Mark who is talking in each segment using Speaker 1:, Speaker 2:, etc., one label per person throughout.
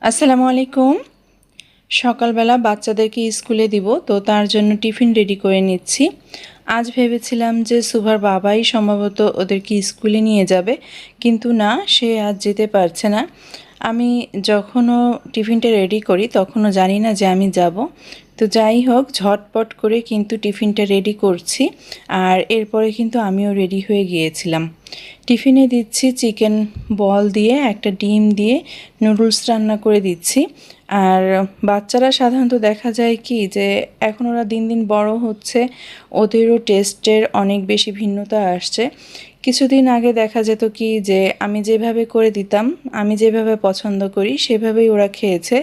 Speaker 1: আসসালামু আলাইকুম। সকালবেলা বাচ্চাদেরকে স্কুলে দিব, তো তার জন্য টিফিন রেডি করে নিচ্ছি। আজ ভেবেছিলাম যে সুভার বাবাই সম্ভবত ওদেরকে স্কুলে নিয়ে যাবে, কিন্তু না, সে আজ যেতে পারছে না। আমি যখনও টিফিনটা রেডি করি তখনও জানি না যে আমি যাব। তো যাই হোক, ঝটপট করে কিন্তু টিফিনটা রেডি করছি, আর এরপরে কিন্তু আমিও রেডি হয়ে গিয়েছিলাম। টিফিনে দিচ্ছি চিকেন বল দিয়ে, একটা ডিম দিয়ে নুডলস রান্না করে দিচ্ছি। আর বাচ্চারা সাধারণত দেখা যায় কি যে এখন ওরা দিন দিন বড় হচ্ছে, ওদেরও টেস্টের অনেক বেশি ভিন্নতা আসছে। কিছুদিন আগে দেখা যেত কি যে আমি যেভাবে করে দিতাম, আমি যেভাবে পছন্দ করি সেভাবেই ওরা খেয়েছে,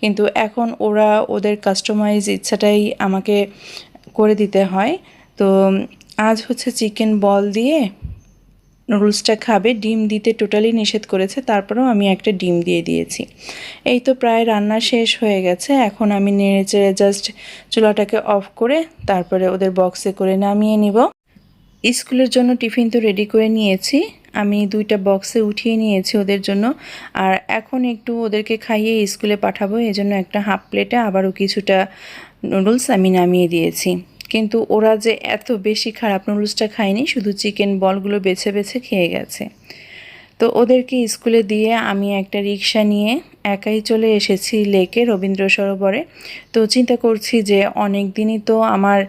Speaker 1: কিন্তু এখন ওরা ওদের কাস্টমাইজ ইচ্ছাটাই আমাকে করে দিতে হয়। তো আজ হচ্ছে চিকেন বল দিয়ে নুডলসটা খাবে, ডিম দিতে টোটালি নিষেধ করেছে, তারপরেও আমি একটা ডিম দিয়ে দিয়েছি। এই তো প্রায় রান্না শেষ হয়ে গেছে, এখন আমি নেড়েচেড়ে জাস্ট চুলাটাকে অফ করে তারপরে ওদের বক্সে করে নামিয়ে নিব। স্কুলের জন্য টিফিন তো রেডি করে নিয়েছি, আমি 2টা বক্সে উঠিয়ে নিয়েছি ওদের জন্য। আর এখন একটু ওদেরকে খাইয়ে স্কুলে পাঠাবো, এজন্য একটা হাফ প্লেটে আবারও কিছুটা নুডলস আমি নামিয়ে দিয়েছি। কিন্তু ওরা যে এত বেশি খারাপ নুডলসটা খায়নি, শুধু চিকেন বলগুলো বেছে বেছে খেয়ে গেছে। তো ওদেরকে স্কুলে দিয়ে আমি একটা রিক্সা নিয়ে একাই চলে এসেছি লেকে, রবীন্দ্র সরোবরে। তো চিন্তা করছি যে অনেক দিনই তো আমার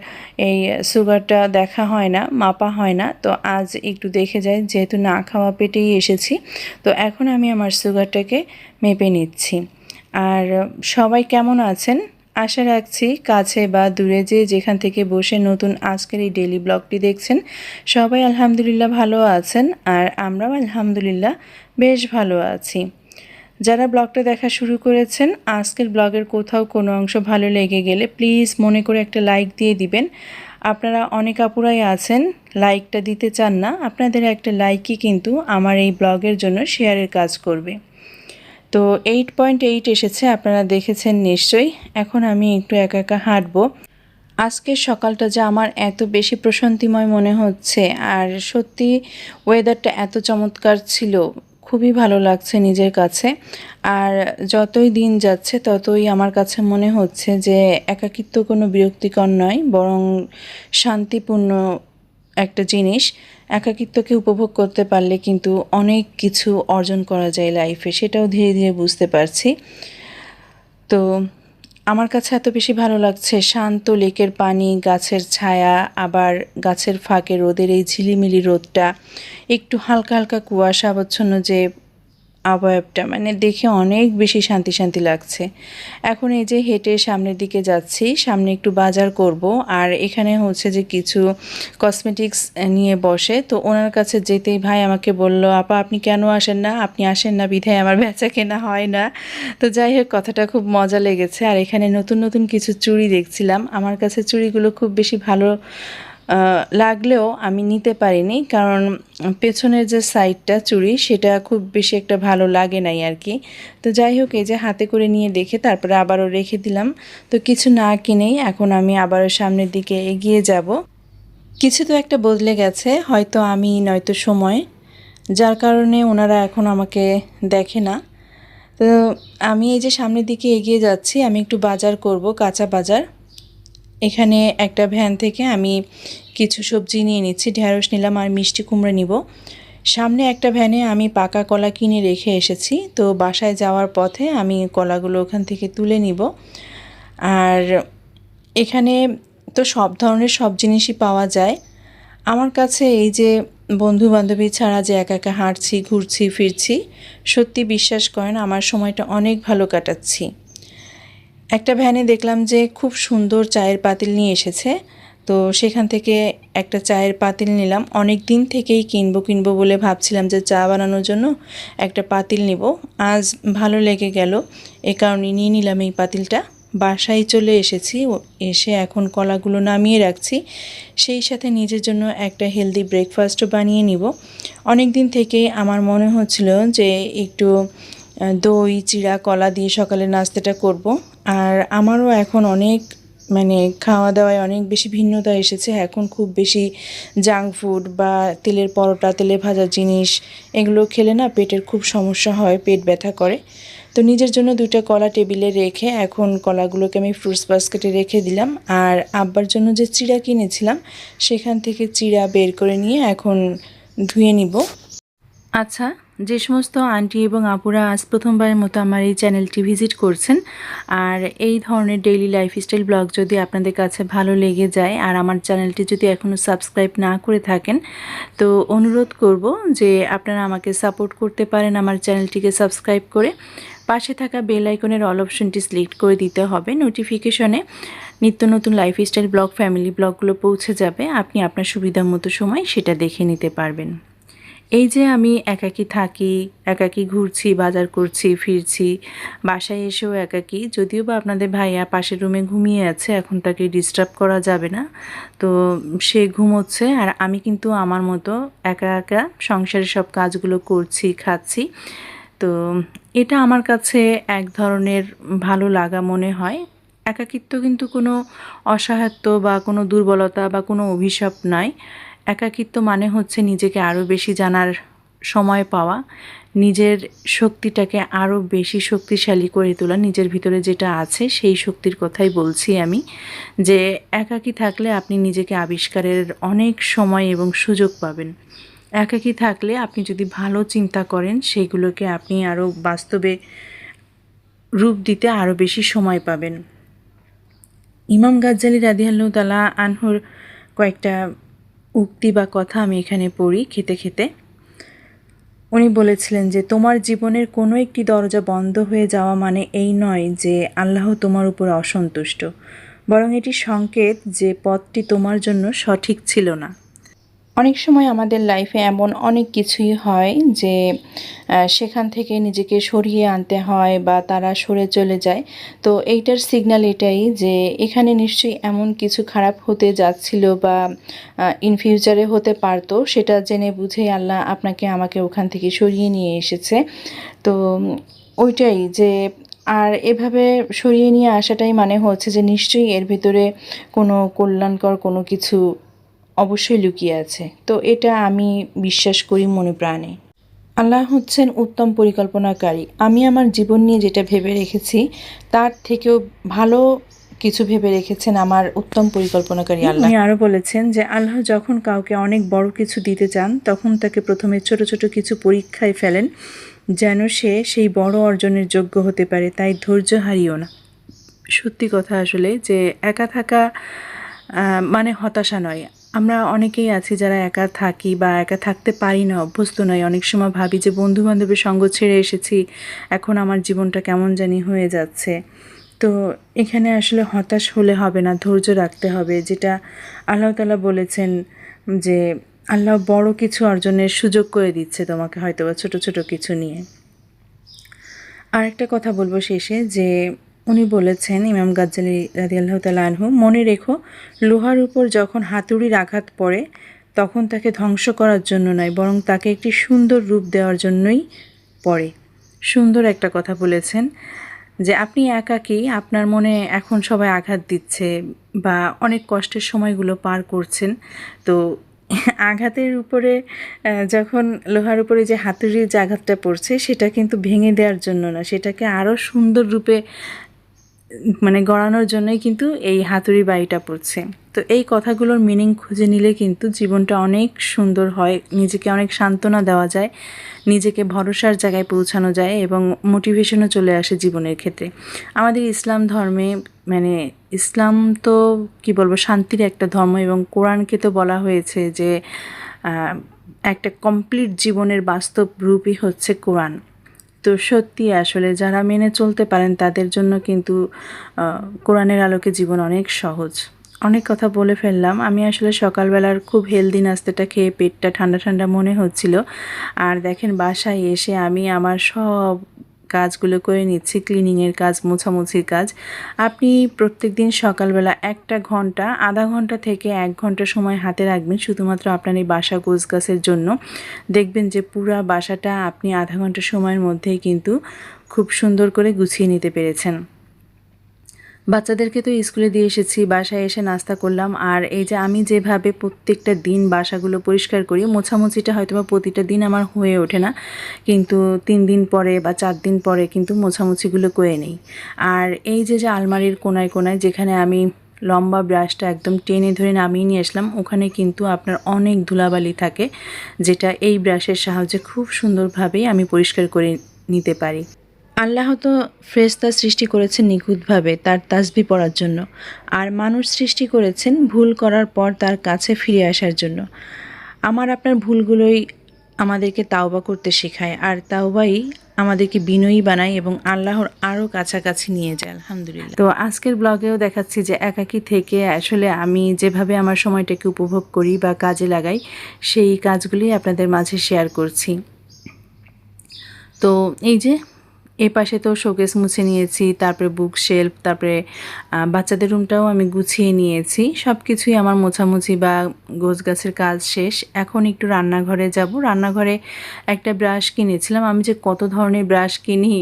Speaker 1: এই সুগারটা দেখা হয় না, মাপা হয় না, তো আজ একটু দেখে যাই, যেহেতু না খাওয়া পেটেই এসেছি। তো এখন আমি আমার সুগারটাকে মেপে নিচ্ছি। আর সবাই কেমন আছেন? আশা রাখছি কাছে বা দূরে যেখান থেকে বসে নতুন আজকের এই ডেইলি ব্লগটি দেখছেন, সবাই আলহামদুলিল্লাহ ভালো আছেন, আর আমরাও আলহামদুলিল্লাহ বেশ ভালো আছি। যারা ব্লগটা দেখা শুরু করেছেন, আজকের ব্লগের কোথাও কোনো অংশ ভালো লেগে গেলে প্লিজ মনে করে একটা লাইক দিয়ে দিবেন। আপনারা অনেক আপুরাই আছেন লাইকটা দিতে চান না, আপনাদের একটা লাইকই কিন্তু আমার এই ব্লগের জন্য শেয়ারের কাজ করবে। তো 8.8 এসেছে, আপনারা দেখেছেন নিশ্চয়ই। এখন আমি একটু একা একা হাঁটবো। আজকের সকালটা যে আমার এত বেশি প্রশান্তিময় মনে হচ্ছে, আর সত্যি ওয়েদারটা এত চমৎকার ছিল, খুবই ভালো লাগছে নিজের কাছে। আর যতই দিন যাচ্ছে ততই আমার কাছে মনে হচ্ছে যে একাকিত্ব কোনো বিরক্তিকর নয়, বরং শান্তিপূর্ণ একটা জিনিস। একাকিত্বকে উপভোগ করতে পারলে কিন্তু অনেক কিছু অর্জন করা যায় লাইফে, সেটাও ধীরে ধীরে বুঝতে পারছি। তো আমার কাছে এত বেশি ভালো লাগছে শান্ত লেকের পানি, গাছের ছায়া, আবার গাছের ফাঁকে রোদের এই ঝিলিমিলি রোদটা, একটু হালকা হালকা কুয়াশাবচ্ছন্ন যে অবয়বটা, মানে দেখে অনেক বেশি শান্তি শান্তি লাগছে। এখন এই যে হেঁটে সামনের দিকে যাচ্ছি, সামনে একটু বাজার করব, আর এখানে হচ্ছে যে কিছু কসমেটিক্স নিয়ে বসে, তো ওনার কাছে যেতেই ভাই আমাকে বলল, আপা আপনি কেন আসেন না, আপনি আসেন না বিধায় আমার বেচা কেনা হয় না। তো যাই হোক, কথাটা খুব মজা লেগেছে। আর এখানে নতুন নতুন কিছু চুড়ি দেখছিলাম, আমার কাছে চুড়িগুলো খুব বেশি ভালো লাগলেও আমি নিতে পারিনি, কারণ পেছনের যে সাইডটা চুড়ি সেটা খুব বেশি একটা ভালো লাগে নাই আর কি। তো যাই হোক, এই যে হাতে করে নিয়ে দেখে তারপরে আবারও রেখে দিলাম। তো কিছু না কিনেই এখন আমি আবারও সামনের দিকে এগিয়ে যাব। কিছু তো একটা বদলে গেছে, হয়তো আমি নয়তো সময়, যার কারণে ওনারা এখন আমাকে দেখে না। তো আমি এই যে সামনের দিকে এগিয়ে যাচ্ছি, আমি একটু বাজার করব, কাঁচা বাজার। এখানে একটা ভ্যান থেকে আমি কিছু সবজি নিয়ে নিচ্ছি, ঢেঁড়স নিলাম আর মিষ্টি কুমড়া নিব। সামনে একটা ভ্যানে আমি পাকা কলা কিনে রেখে এসেছি, তো বাসায় যাওয়ার পথে আমি কলাগুলো ওখান থেকে তুলে নিব। আর এখানে তো সব ধরনের সব জিনিসই পাওয়া যায়। আমার কাছে এই যে বন্ধু বান্ধবী ছাড়া যে একা একা হাঁটছি, ঘুরছি, ফিরছি, সত্যি বিশ্বাস করেন আমার সময়টা অনেক ভালো কাটাচ্ছি। একটা ভ্যানে দেখলাম যে খুব সুন্দর চায়ের পাতিল নিয়ে এসেছে, তো সেখান থেকে একটা চায়ের পাতিল নিলাম। অনেক দিন থেকেই কিনবো বলে ভাবছিলাম যে চা বানানোর জন্য একটা পাতিল নিব, আজ ভালো লেগে গেল, এ কারণে নিয়ে নিলাম এই পাতিলটা। বাসায় চলে এসেছি, এসে এখন কলাগুলো নামিয়ে রাখছি, সেই সাথে নিজের জন্য একটা হেলদি ব্রেকফাস্টও বানিয়ে নিব। অনেক দিন থেকেই আমার মনে হচ্ছিল যে একটু দই চিড়া কলা দিয়ে সকালে নাস্তাটা করব। আর আমারও এখন অনেক মানে খাওয়া দাওয়ায় অনেক বেশি ভিন্নতা এসেছে। এখন খুব বেশি জাঙ্ক ফুড বা তেলের পরোটা, তেলে ভাজা জিনিস এগুলো খেলে না পেটের খুব সমস্যা হয়, পেট ব্যথা করে। তো নিজের জন্য 2টা কলা টেবিলে রেখে এখন কলাগুলোকে আমি ফ্রুটস বাস্কেটে রেখে দিলাম। আর আব্বার জন্য যে চিড়া কিনেছিলাম সেখান থেকে চিড়া বের করে নিয়ে এখন ধুয়ে নিব। আচ্ছা, যে সমস্ত আন্টি এবং আপুরা আজ প্রথমবারের মতো আমার এই চ্যানেলটি ভিজিট করছেন আর এই ধরনের ডেইলি লাইফস্টাইল ব্লগ যদি আপনাদের কাছে ভালো লেগে যায় আর আমার চ্যানেলটি যদি এখনও সাবস্ক্রাইব না করে থাকেন, তো অনুরোধ করব যে আপনারা আমাকে সাপোর্ট করতে পারেন আমার চ্যানেলটিকে সাবস্ক্রাইব করে। পাশে থাকা বেল আইকনের অল অপশনটি সিলেক্ট করে দিতে হবে। নোটিফিকেশনে নিত্য নতুন লাইফস্টাইল ব্লগ, ফ্যামিলি ব্লগগুলো পৌঁছে যাবে। আপনি আপনার সুবিধা মতো সময় সেটা দেখে নিতে পারবেন। এই যে আমি একাকী থাকি, একাকী ঘুরছি, বাজার করছি, ফিরছি, বাসায় এসেও একাকী। যদিও বা আপনাদের ভাইয়া পাশের রুমে ঘুমিয়ে আছে, এখন তাকে ডিস্টার্ব করা যাবে না, তো সে ঘুমোচ্ছে আর আমি কিন্তু আমার মতো একা একা সংসারের সব কাজগুলো করছি, খাচ্ছি। তো এটা আমার কাছে এক ধরনের ভালো লাগা মনে হয়। একাকিত্ব কিন্তু কোনো অসহায়ত্ব বা কোনো দুর্বলতা বা কোনো অভিশাপ নয়। একাকিত্ব মানে হচ্ছে নিজেকে আরও বেশি জানার সময় পাওয়া, নিজের শক্তিটাকে আরও বেশি শক্তিশালী করে তোলা। নিজের ভিতরে যেটা আছে সেই শক্তির কথাই বলছি আমি, যে একাকী থাকলে আপনি নিজেকে আবিষ্কারের অনেক সময় এবং সুযোগ পাবেন। একাকী থাকলে আপনি যদি ভালো চিন্তা করেন সেগুলোকে আপনি আরও বাস্তবে রূপ দিতে আরও বেশি সময় পাবেন। ইমাম গাজ্জালী রাদিয়াল্লাহু তাআলা আনহুর কয়েকটা উক্তি বা কথা আমি এখানে পড়ি খেতে খেতে। উনি বলেছিলেন যে তোমার জীবনের কোনো একটি দরজা বন্ধ হয়ে যাওয়া মানে এই নয় যে আল্লাহ তোমার উপর অসন্তুষ্ট, বরং এটি সংকেত যে পথটি তোমার জন্য সঠিক ছিল না। অনেক সময় আমাদের লাইফে এমন অনেক কিছুই হয় যে সেখান থেকে নিজেকে সরিয়ে আনতে হয় বা তারা সরে চলে যায়। তো এইটার সিগন্যাল এটাই যে এখানে নিশ্চয়ই এমন কিছু খারাপ হতে যাচ্ছিল বা ইন ফিউচারে হতে পারতো, সেটা জেনে বুঝেই আল্লাহ আপনাকে আমাকে ওখান থেকে সরিয়ে নিয়ে এসেছে। তো ওইটাই যে আর এভাবে সরিয়ে নিয়ে আসাটাই মানে হচ্ছে যে নিশ্চয়ই এর ভিতরে কোনো কল্যাণকর কোনো কিছু অবশ্যই লুকিয়ে আছে। তো এটা আমি বিশ্বাস করি মনে প্রাণে। আল্লাহ হচ্ছেন উত্তম পরিকল্পনাকারী। আমি আমার জীবন নিয়ে যেটা ভেবে রেখেছি তার থেকেও ভালো কিছু ভেবে রেখেছেন আমার উত্তম পরিকল্পনাকারী আল্লাহ। উনি আরও বলেছেন যে আল্লাহ যখন কাউকে অনেক বড় কিছু দিতে চান তখন তাকে প্রথমে ছোট ছোট কিছু পরীক্ষায় ফেলেন যেন সে সেই বড় অর্জনের যোগ্য হতে পারে। তাই ধৈর্য হারিও না। সত্যি কথা আসলে যে একা থাকা মানে হতাশা নয়। আমরা অনেকেই আছি যারা একা থাকি বা একা থাকতে পারি না, অভ্যস্ত নয়। অনেক সময় ভাবি যে বন্ধুবান্ধবের সঙ্গ ছেড়ে এসেছি, এখন আমার জীবনটা কেমন জানি হয়ে যাচ্ছে। তো এখানে আসলে হতাশ হলে হবে না, ধৈর্য রাখতে হবে। যেটা আল্লাহ তাআলা বলেছেন যে আল্লাহ বড় কিছু অর্জনের সুযোগ করে দিচ্ছে তোমাকে হয়তোবা ছোট ছোট কিছু নিয়ে। আরেকটা কথা বলবো শেষে যে উনি বলেছেন ইমাম গাজ্জালী রাদিয়াল্লাহু তাআলা আনহু, মনে রেখো লোহার উপর যখন হাতুড়ির আঘাত পড়ে তখন তাকে ধ্বংস করার জন্য নয়, বরং তাকে একটি সুন্দর রূপ দেওয়ার জন্যই পড়ে। সুন্দর একটা কথা বলেছেন যে আপনি একাকী, আপনার মনে এখন সবাই আঘাত দিচ্ছে বা অনেক কষ্টের সময়গুলো পার করছেন। তো আঘাতের উপরে যখন লোহার উপরে যে হাতুড়ির যে আঘাতটা পড়ছে সেটা কিন্তু ভেঙে দেওয়ার জন্য না, সেটাকে আরও সুন্দর রূপে মানে গড়ানোর জন্যই কিন্তু এই হাতুড়ি বাড়িটা পড়ছে। তো এই কথাগুলোর মিনিং খুঁজে নিলে কিন্তু জীবনটা অনেক সুন্দর হয়, নিজেকে অনেক সান্ত্বনা দেওয়া যায়, নিজেকে ভরসার জায়গায় পৌঁছানো যায় এবং মোটিভেশনও চলে আসে জীবনের ক্ষেত্রে। আমাদের ইসলাম ধর্মে মানে ইসলাম তো কি বলবো শান্তির একটা ধর্ম এবং কোরআনকে তো বলা হয়েছে যে একটা কমপ্লিট জীবনের বাস্তব রূপই হচ্ছে কোরআন। তো সত্যি আসলে যারা মেনে চলতে পারেন তাদের জন্য কিন্তু কোরআনের আলোকে জীবন অনেক সহজ। অনেক কথা বলে ফেললাম। আমি আসলে সকালবেলার খুব হেলদি নাস্তাটা খেয়ে পেটটা ঠান্ডা ঠান্ডা মনে হচ্ছিল। আর দেখেন বাসায় এসে আমি আমার সব কাজগুলো করে নিচ্ছি, ক্লিনিংয়ের কাজ, মোছামুছির কাজ। আপনি প্রত্যেকদিন সকালবেলা একটা ঘন্টা, আধা ঘন্টা থেকে 1 ঘন্টা সময় হাতে রাখবেন শুধুমাত্র আপনার এই বাসা গোছগাছের জন্য। দেখবেন যে পুরা বাসাটা আপনি আধা ঘন্টা সময়ের মধ্যেই কিন্তু খুব সুন্দর করে গুছিয়ে নিতে পেরেছেন। বাচ্চাদেরকে তো স্কুলে দিয়ে এসেছি, বাসায় এসে নাস্তা করলাম। আর এই যে আমি যেভাবে প্রত্যেকটা দিন বাসাগুলো পরিষ্কার করি, মোছামুছিটা হয়তোবা প্রতিটা দিন আমার হয়ে ওঠে না, কিন্তু 3 দিন পরে বা 4 দিন পরে কিন্তু মোছামুছিগুলো করে নিই। আর এই যে আলমারির কোনায় কোনায় যেখানে আমি লম্বা ব্রাশটা একদম টেনে ধরে নামিয়ে নিয়ে আসলাম, ওখানে কিন্তু আপনার অনেক ধুলাবালি থাকে, যেটা এই ব্রাশের সাহায্যে খুব সুন্দরভাবেই আমি পরিষ্কার করে নিতে পারি। আল্লাহ তো ফেরেশতা সৃষ্টি করেছেন নিখুঁতভাবে তার তাসবিহ পড়ার জন্য, আর মানুষ সৃষ্টি করেছেন ভুল করার পর তার কাছে ফিরে আসার জন্য। আমার আপনার ভুলগুলোই আমাদেরকে তাওবা করতে শেখায়, আর তাওবাই আমাদেরকে বিনয়ী বানায় এবং আল্লাহর আরও কাছাকাছি নিয়ে যায়। আলহামদুলিল্লাহ। তো আজকের ব্লগেও দেখাচ্ছি যে একাকী থেকে আসলে আমি যেভাবে আমার সময়টাকে উপভোগ করি বা কাজে লাগাই, সেই কাজগুলি আপনাদের মাঝে শেয়ার করছি। তো এই যে এই পাশে তো শোকেস মুছে নিয়েছি, তারপরে বুক শেলফ, তারপরে বাচ্চাদের রুমটাও আমি গুছিয়ে নিয়েছি। সব কিছুই আমার মোছামুছি বা গোছগাছের কাজ শেষ। এখন একটু রান্নাঘরে যাব। রান্নাঘরে একটা ব্রাশ কিনেছিলাম। আমি যে কত ধরনের ব্রাশ কিনি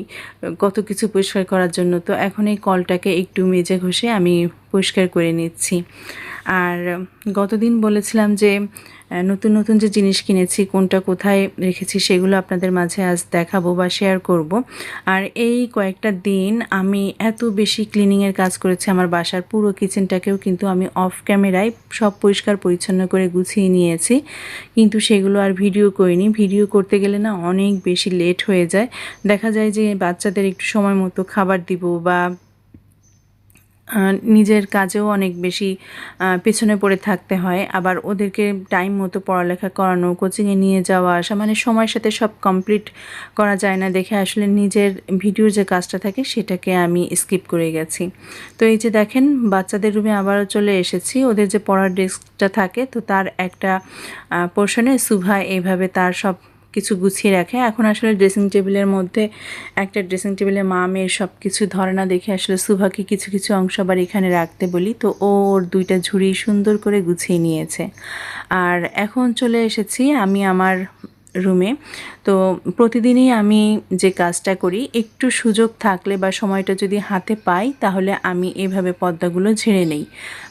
Speaker 1: কত কিছু পরিষ্কার করার জন্য, তো এখন এই কলটাকে একটু মেজে ঘষে আমি পরিষ্কার করে নিচ্ছি। আর গতদিন বলেছিলাম যে নতুন নতুন যে জিনিস কিনেছি কোনটা কোথায় রেখেছি সেগুলো আপনাদের মাঝে আজ দেখাবো বা শেয়ার করব। আর এই কয়েকটা দিন আমি এত বেশি ক্লিনিংয়ের কাজ করেছি, আমার বাসার পুরো কিচেনটাকেও কিন্তু আমি অফ ক্যামেরায় সব পরিষ্কার পরিচ্ছন্ন করে গুছিয়ে নিয়েছি, কিন্তু সেগুলো আর ভিডিও করিনি। ভিডিও করতে গেলে না অনেক বেশি লেট হয়ে যায়। দেখা যায় যে বাচ্চাদের একটু সময় মতো খাবার দিব বা নিজের কাজেও অনেক বেশি পেছনে পড়ে থাকতে হয়, আবার ওদেরকে টাইম মতো পড়ালেখা করানো, কোচিংয়ে নিয়ে যাওয়া আসা, মানে সময়ের সাথে সব কমপ্লিট করা যায় না দেখে আসলে নিজের ভিডিওর যে কাজটা থাকে সেটাকে আমি স্কিপ করে গেছি। তো এই যে দেখেন বাচ্চাদের রুমে আবারও চলে এসেছি। ওদের যে পড়ার ডেস্কটা থাকে, তো তার একটা পোর্শনে সুভা এইভাবে তার সব কিছু গুছিয়ে রাখে। এখন আসলে ড্রেসিং টেবিলের মধ্যে একটা ড্রেসিং টেবিলে মা মেয়ের সব কিছু ধরে না দেখে আসলে সুভাকে কিছু কিছু অংশ আবার এখানে রাখতে বলি, তো ওর 2টা ঝুড়ি সুন্দর করে গুছিয়ে নিয়েছে। আর এখন চলে এসেছি আমি আমার রুমে। তো প্রতিদিনই আমি যে কাজটা করি, একটু সুযোগ থাকলে বা সময়টা যদি হাতে পাই তাহলে আমি এভাবে পর্দাগুলো ঝেড়ে নেই।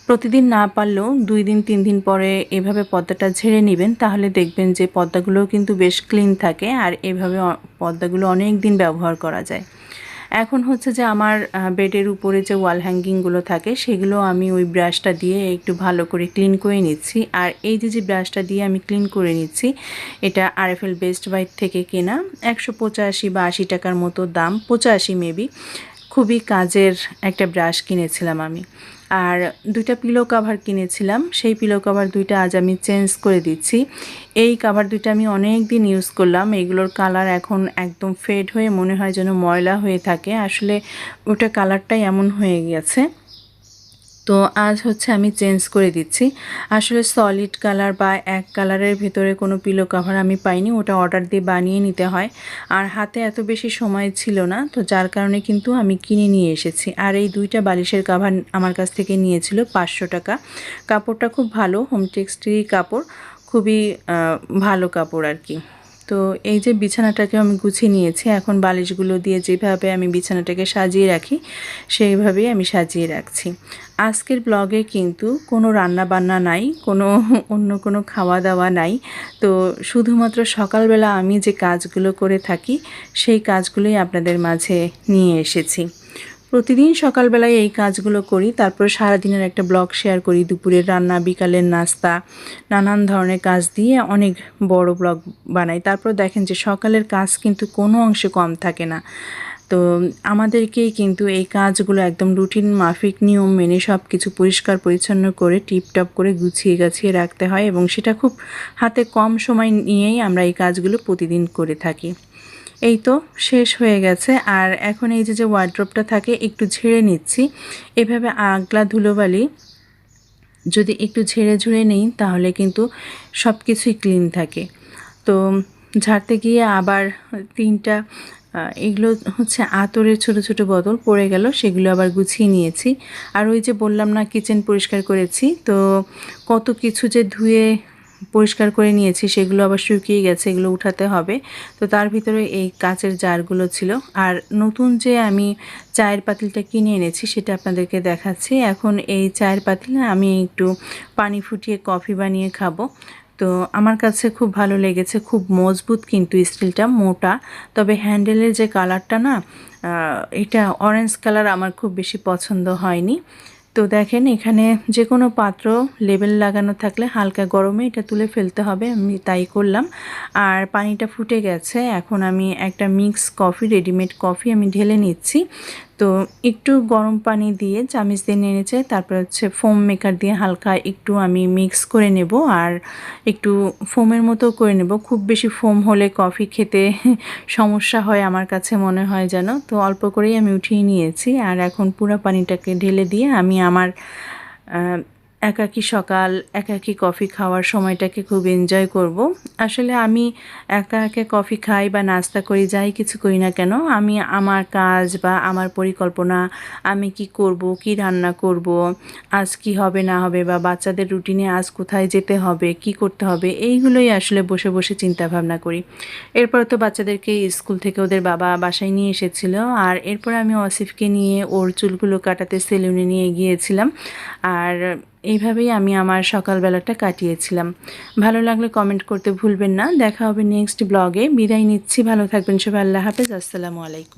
Speaker 1: প্রতিদিন না পারলেও 2 দিন 3 দিন পরে এভাবে পর্দাটা ঝেড়ে নেবেন, তাহলে দেখবেন যে পর্দাগুলোও কিন্তু বেশ ক্লিন থাকে, আর এভাবে পর্দাগুলো অনেক দিন ব্যবহার করা যায়। এখন হচ্ছে যে আমার বেডের উপরে যে ওয়াল হ্যাঙ্গিংগুলো থাকে সেগুলো আমি ওই ব্রাশটা দিয়ে একটু ভালো করে ক্লিন করে নিচ্ছি। আর এই যে ব্রাশটা দিয়ে আমি ক্লিন করে নিচ্ছি, এটা আরএফএল বেস্ট বাইট থেকে কেনা, 185 বা 80 টাকার মতো দাম, 85 মেবি। খুবই কাজের একটা ব্রাশ কিনেছিলাম আমি। আর 2টা পিলো কাভার কিনেছিলাম, সেই পিলো কাভার 2টা আজ আমি চেঞ্জ করে দিচ্ছি। এই কাভার 2টা আমি অনেক দিন ইউজ করলাম, এগুলোর কালার এখন একদম ফেড হয়ে মনে হয় যেন ময়লা হয়ে থাকে, আসলে ওটা কালারটাই এমন হয়ে গেছে। তো আজ হচ্ছে আমি চেঞ্জ করে দিচ্ছি। আসলে সলিড কালার বা এক কালারের ভেতরে কোনো পিলো কাভার আমি পাইনি, ওটা অর্ডার দিয়ে বানিয়ে নিতে হয়, আর হাতে এত বেশি সময় ছিল না, তো যার কারণে কিন্তু আমি কিনে নিয়ে এসেছি। আর এই 2টা বালিশের কাভার আমার কাছ থেকে নিয়েছিল 500 টাকা। কাপড়টা খুব ভালো, হোম টেক্সটাইল কাপড়, খুবই ভালো কাপড় আর কি। তো এই যে বিছানাটাকেও আমি গুছিয়ে নিয়েছি। এখন বালিশগুলো দিয়ে যেভাবে আমি বিছানাটাকে সাজিয়ে রাখি সেইভাবেই আমি সাজিয়ে রাখছি। আজকের ব্লগে কিন্তু কোনো রান্না বান্না নাই, কোনো অন্য কোনো খাওয়া দাওয়া নাই। তো শুধুমাত্র সকালবেলা আমি যে কাজগুলো করে থাকি সেই কাজগুলোই আপনাদের মাঝে নিয়ে এসেছি। প্রতিদিন সকালবেলায় এই কাজগুলো করি, তারপর সারাদিনের একটা ব্লগ শেয়ার করি, দুপুরের রান্না, বিকালের নাস্তা, নানান ধরনের কাজ দিয়ে অনেক বড় ব্লগ বানাই। তারপর দেখেন যে সকালের কাজ কিন্তু কোনো অংশে কম থাকে না। তো আমাদেরকেই কিন্তু এই কাজগুলো একদম রুটিন মাফিক নিয়ম মেনে সব কিছু পরিষ্কার পরিচ্ছন্ন করে টিপটপ করে গুছিয়ে গাছিয়ে রাখতে হয়, এবং সেটা খুব হাতে কম সময় নিয়েই আমরা এই কাজগুলো প্রতিদিন করে থাকি। এই তো শেষ হয়ে গেছে। আর এখন এই যে ওয়ার্ড্রপটা থাকে একটু ঝেড়ে নিচ্ছি। এভাবে আগলা ধুলোবালি যদি একটু ঝেড়ে ঝুড়ে নিই তাহলে কিন্তু সব কিছুই ক্লিন থাকে। তো ঝাড়তে গিয়ে আবার 3টা এগুলো হচ্ছে আতরের ছোট ছোট বোতল পড়ে গেল, সেগুলো আবার গুছিয়ে নিয়েছি। আর ওই যে বললাম না কিচেন পরিষ্কার করেছি, তো কত কিছু যে ধুয়ে পরিষ্কার করে নিয়েছি, সেগুলো আবার শুকিয়ে গেছে, এগুলো উঠাতে হবে। তো তার ভিতরে এই কাচের জারগুলো ছিল। আর নতুন যে আমি চায়ের পাতিলটা কিনে এনেছি সেটা আপনাদেরকে দেখাচ্ছি। এখন এই চায়ের পাতিলে আমি একটু পানি ফুটিয়ে কফি বানিয়ে খাবো। তো আমার কাছে খুব ভালো লেগেছে, খুব মজবুত কিন্তু স্টিলটা, মোটা। তবে হ্যান্ডেলের যে কালারটা না, এটা অরেঞ্জ কালার আমার খুব বেশি পছন্দ হয়নি। তো দেখেন এখানে যে কোনো পাত্র লেবেল লাগানো থাকলে হালকা গরমে এটা তুলে ফেলতে হবে, আমি তাই করলাম। আর পানিটা ফুটে গেছে, এখন আমি একটা মিক্স কফি, রেডিমেড কফি আমি ঢেলে নিচ্ছি। তো একটু গরম পানি দিয়ে চামচ দিয়ে নেড়েছে, তারপর হচ্ছে ফোম মেকার দিয়ে হালকা একটু আমি মিক্স করে নেব, আর একটু ফোমের মতো করে নেব। খুব বেশি ফোম হলে কফি খেতে সমস্যা হয় আমার কাছে মনে হয় যেন। তো অল্প করেই আমি উঠিয়ে নিয়েছি, আর এখন পুরো পানিটাকে ঢেলে দিয়ে আমি আমার একাকী সকাল, একাকী কফি খাওয়ার সময়টাকে খুব এনজয় করব। আসলে আমি একা একা কফি খাই বা নাস্তা করি, যাই কিছু করি না কেন, আমি আমার কাজ বা আমার পরিকল্পনা, আমি কি করব, কি রান্না করব, আজ কি হবে না হবে, বা বাচ্চাদের রুটিনে আজ কোথায় যেতে হবে, কি করতে হবে, এইগুলোই আসলে বসে বসে চিন্তা ভাবনা করি। এরপর তো বাচ্চাদেরকে স্কুল থেকে ওদের বাবা বাসায় নিয়ে এসেছিল, আর এরপর আমি অসিফকে নিয়ে ওর চুলগুলো কাটাতে সেলুনে নিয়ে গিয়েছিলাম। আর এইভাবেই আমি আমার সকালবেলাটা কাটিয়েছিলাম। ভালো লাগলে কমেন্ট করতে ভুলবেন না। দেখা হবে নেক্সট ব্লগে। বিদায় নিচ্ছি, ভালো থাকবেন সবাই। আল্লাহ হাফেজ, আসসালামু আলাইকুম।